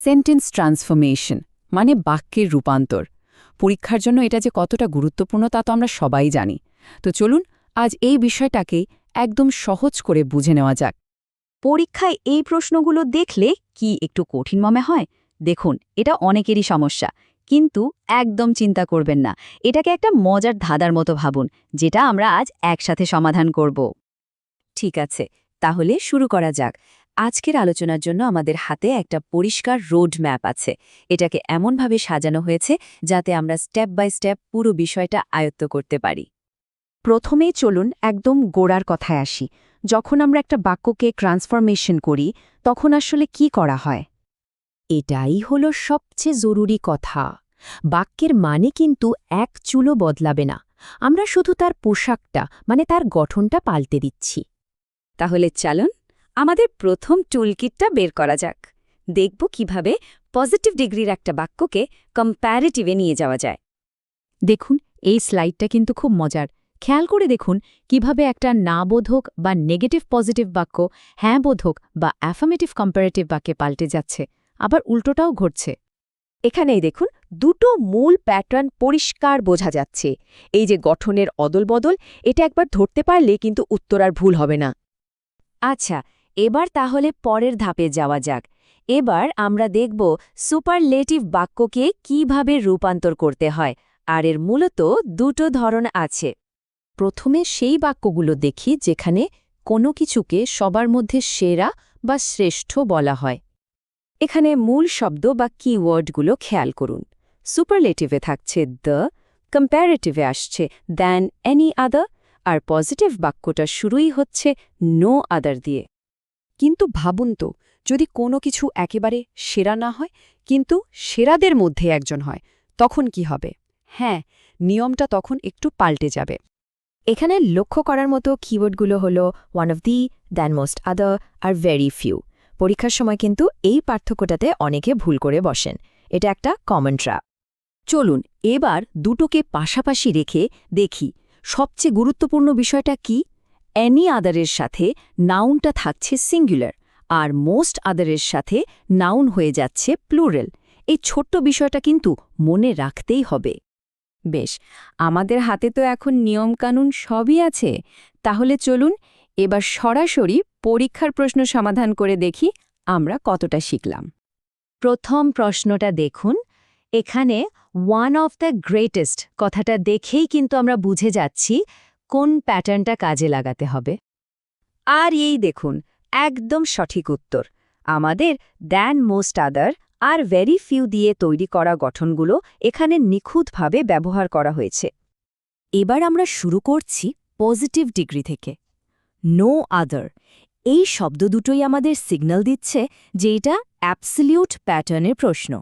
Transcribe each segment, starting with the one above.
Sentence transformation মানে বাক্যের রূপান্তর। পরীক্ষার জন্য এটা যে কতটা গুরুত্বপূর্ণ তা তো আমরা সবাই জানি। তো চলুন আজ এই বিষয়টাকে একদম সহজ করে বুঝে নেওয়া যাক। পরীক্ষায় এই প্রশ্নগুলো দেখলে কি একটু কঠিন মনে হয়? দেখুন, এটা অনেকেরই সমস্যা, কিন্তু একদম চিন্তা করবেন না। এটাকে একটা মজার ধাঁধার মতো ভাবুন, যেটা আমরা আজ একসাথে সমাধান করব। ঠিক আছে, তাহলে শুরু করা যাক। আজকের আলোচনার জন্য আমাদের হাতে একটা পরিষ্কার রোড ম্যাপ আছে। এটাকে এমনভাবে সাজানো হয়েছে যাতে আমরা স্টেপ বাই স্টেপ পুরো বিষয়টা আয়ত্ত করতে পারি। প্রথমেই চলুন একদম গোড়ার কথায় আসি। যখন আমরা একটা বাক্যকে ট্রান্সফরমেশন করি তখন আসলে কি করা হয়? এটাই হলো সবচেয়ে জরুরি কথা। বাক্যের মানে কিন্তু এক চুলও বদলাবে না। আমরা শুধু তার পোশাকটা মানে তার গঠনটা পাল্টে দিচ্ছি। তাহলে চলুন আমাদের প্রথম টুলকিটটা বের করা যাক। দেখব কিভাবে পজিটিভ ডিগ্রির একটা বাক্যকে কম্প্যারেটিভে নিয়ে যাওয়া যায়। দেখুন, এই স্লাইডটা কিন্তু খুব মজার। খেয়াল করে দেখুন কিভাবে একটা না বোধক বা নেগেটিভ পজিটিভ বাক্য হ্যাঁ বোধক বা অ্যাফার্মেটিভ কম্পারেটিভ বাক্যে পাল্টে যাচ্ছে, আবার উল্টোটাও ঘটছে। এখানেই দেখুন দুটো মূল প্যাটার্ন পরিষ্কার বোঝা যাচ্ছে। এই যে গঠনের অদলবদল, এটা একবার ধরতে পারলে কিন্তু উত্তর আর ভুল হবে না। আচ্ছা, এবার তাহলে পরের ধাপে যাওয়া যাক। এবার আমরা দেখব সুপারলেটিভ বাক্যকে কিভাবে রূপান্তর করতে হয়, আর এর মূলত দুটো ধরন আছে। প্রথমে সেই বাক্যগুলো দেখি যেখানে কোনো কিছুকে সবার মধ্যে সেরা বা শ্রেষ্ঠ বলা হয়। এখানে মূল শব্দ বা কিওয়ার্ডগুলো খেয়াল করুন। সুপারলেটিভে থাকছে দ্য, কম্প্যারেটিভে আসছে দ্যান এনি আদার, আর পজিটিভ বাক্যটা শুরুই হচ্ছে নো আদার দিয়ে। কিন্তু ভাবুন তো, যদি কোনো কিছু একেবারে সেরা না হয় কিন্তু সেরাদের মধ্যে একজন হয়, তখন কি হবে? হ্যাঁ, নিয়মটা তখন একটু পাল্টে যাবে। এখানে লক্ষ্য করার মতো কিওয়ার্ডগুলো হলো one of the, than most other are very few. পরীক্ষার সময় কিন্তু এই পার্থক্যটাতে অনেকে ভুল করে বসেন। এটা একটা কমন ট্র্যাপ। চলুন এবার দুটোকে পাশাপাশি রেখে দেখি সবচেয়ে গুরুত্বপূর্ণ বিষয়টা কি। অ্যানি আদারের সাথে নাউনটা থাকছে সিঙ্গুলার, আর মোস্ট আদারের সাথে নাউন হয়ে যাচ্ছে প্লুরাল। এই ছোট্ট বিষয়টা কিন্তু মনে রাখতেই হবে। বেশ, আমাদের হাতে তো এখন নিয়মকানুন সবই আছে। তাহলে চলুন এবার সরাসরি পরীক্ষার প্রশ্ন সমাধান করে দেখি আমরা কতটা শিখলাম। প্রথম প্রশ্নটা দেখুন। এখানে ওয়ান অফ দ্য গ্রেটেস্ট কথাটা দেখেই কিন্তু আমরা বুঝে যাচ্ছি কোন প্যাটার্নটা কাজে লাগাতে হবে। আর এই দেখুন, একদম সঠিক উত্তর। আমাদের than most other are very few দিয়ে তৈরি করা গঠনগুলো এখানে নিখুঁতভাবে ব্যবহার করা হয়েছে। এবার আমরা শুরু করছি পজিটিভ ডিগ্রি থেকে। নো আদার, এই শব্দ দুটোই আমাদের সিগন্যাল দিচ্ছে যে এটা অ্যাবসলিউট প্যাটার্নের প্রশ্ন।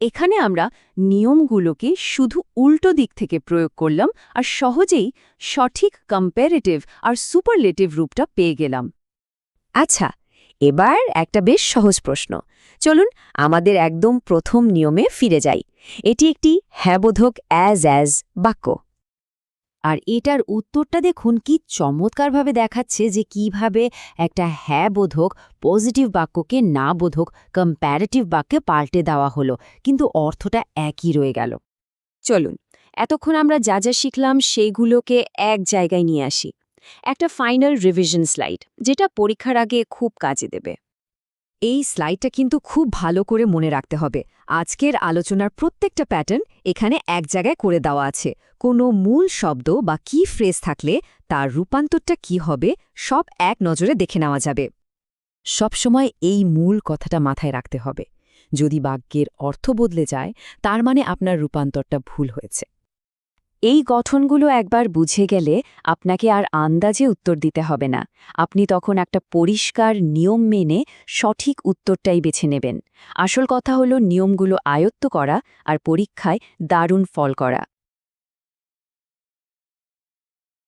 এখানে আমরা নিয়মগুলোকে শুধু উল্টো দিক থেকে প্রয়োগ করলাম আর সহজেই সঠিক কম্প্যারেটিভ আর সুপারলেটিভ রূপটা পেয়ে গেলাম। আচ্ছা, এবার একটা বেশ সহজ প্রশ্ন। চলুন আমাদের একদম প্রথম নিয়মে ফিরে যাই। এটি একটি হ্যাঁবোধক অ্যাজ বাক্য। আর এটার উত্তরটা দেখুন কি চমৎকারভাবে দেখাচ্ছে যে কিভাবে একটা হ্যাঁবোধক পজিটিভ বাক্যকে না বোধক কম্প্যারেটিভ বাক্যে পাল্টে দেওয়া হলো, কিন্তু অর্থটা একই রয়ে গেল। চলুন এতক্ষণ আমরা যা যা শিখলাম সেইগুলোকে এক জায়গায় নিয়ে আসি। একটা ফাইনাল রিভিশন স্লাইড, যেটা পরীক্ষার আগে খুব কাজে দেবে। এই স্লাইডটা কিন্তু খুব ভালো করে মনে রাখতে হবে। আজকের আলোচনার প্রত্যেকটা প্যাটার্ন এখানে এক জায়গায় করে দেওয়া আছে। কোনো মূল শব্দ বা কি ফ্রেজ থাকলে তার রূপান্তরটা কি হবে সব এক নজরে দেখে নেওয়া যাবে। সবসময় এই মূল কথাটা মাথায় রাখতে হবে। যদি বাক্যের অর্থ বদলে যায়, তার মানে আপনার রূপান্তরটা ভুল হয়েছে। এই গঠনগুলো একবার বুঝে গেলে আপনাকে আর আন্দাজে উত্তর দিতে হবে না। আপনি তখন একটা পরিষ্কার নিয়ম মেনে সঠিক উত্তরটাই বেছে নেবেন। আসল কথা হলো নিয়মগুলো আয়ত্ত করা আর পরীক্ষায় দারুণ ফল করা।